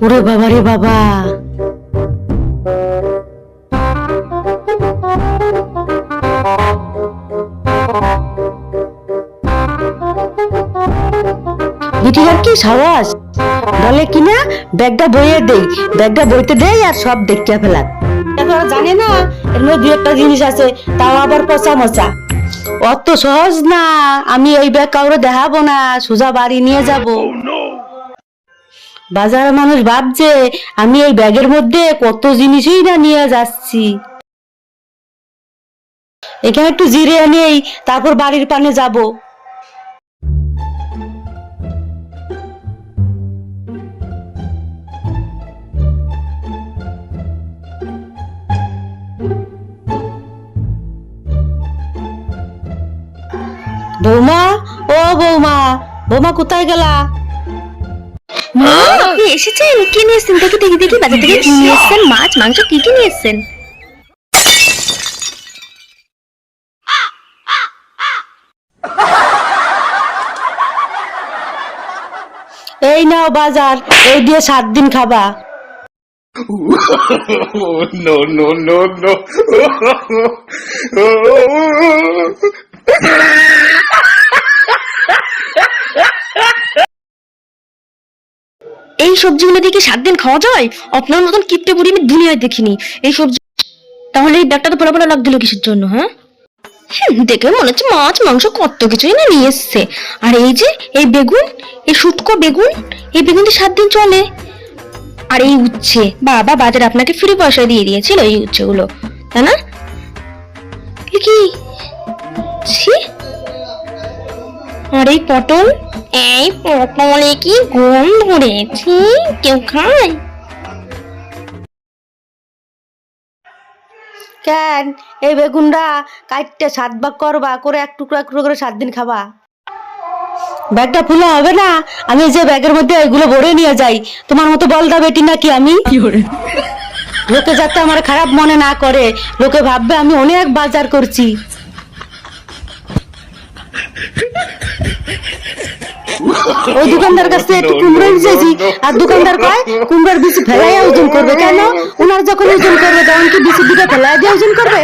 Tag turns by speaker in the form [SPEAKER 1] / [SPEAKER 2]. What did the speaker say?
[SPEAKER 1] ওরে বাবা রে বাবা, বিটির কি সাহস, বলে কিনা ব্যাগটা বইয়ে দেই, ব্যাগটা বইতে দেই আর সব দেখতে ফেলা। জানে না এর মধ্যে দু একটা জিনিস আছে, তাও আবার পচা মচা। অত সহজ না, আমি ওই ব্যাগ কাউরে দেখাবো না, সোজা বাড়ি নিয়ে যাব। বাজারের মানুষ ভাবছে আমি এই ব্যাগের মধ্যে কত জিনিসই না নিয়ে যাচ্ছি। এখানে একটু জিরে নেই, তারপর বাড়ির পানে যাব। বৌমা, ও বৌমা, বৌমা কোথায় গেলা?
[SPEAKER 2] মা, আপনি এসেছেন? কি নিয়ে এসেছেন? দেখি দেখি দেখি, বাজার থেকে কি নিয়ে এসেছেন? মাছ মাংস কি কি নিয়ে এসেছেন?
[SPEAKER 1] এই নাও বাজার, এই দিয়ে 7 দিন খাবা।
[SPEAKER 3] No, no, no, no.
[SPEAKER 2] এই সবজিগুলো দিয়ে কি 7 দিন খাওয়া যায়? আপনার মতন কিপটে বুড়ি আমি দুনিয়ায় দেখিনি। এই সবজি, তাহলে এই ব্যাগটা তো পোলা পোলা লাগ দিল কিসের জন্য? হ্যাঁ, দেখে মনে হচ্ছে মাছ মাংস কত কিছুই না নিয়ে এসছে। আর এই যে এই বেগুন, এই শুটকো বেগুন, এই বেগুন দিয়ে 7 দিন চলে। আর এই উচ্ছে, বাবা বাজারে আপনাকে ফ্রি পয়সা দিয়ে দিয়েছিল এই উচ্ছেগুলো, তাই না? এ কি ছি! আর এই পটল, এই পটলে কি গম ধরেছি, কেউ খায়?
[SPEAKER 1] কেন এই বেগুনটা কাটতে 7 ভাগ করবা, করে এক টুকরো এক টুকরো করে 7 দিন খাবা। ব্যাগটা ফুলে হবে না, আমি যে ব্যাগের মধ্যে এগুলো ভরে নিয়ে যাই। তোমার মতো বলদা বেটি নাকি আমি? লোকে যাতে আমার খারাপ মনে না করে, লোকে ভাববে আমি অনেক বাজার করছি। ওই দোকানদার কাছে একটু কুমড়ো নিয়েছি, আর দোকানদার কয় কুমড়োর বিচি ফেলাইয়া ওজন করবে। কেন? ওনার যখন ওজন করবে তখন কি বিচি দুটো ফেলাই দিয়ে ওজন করবে?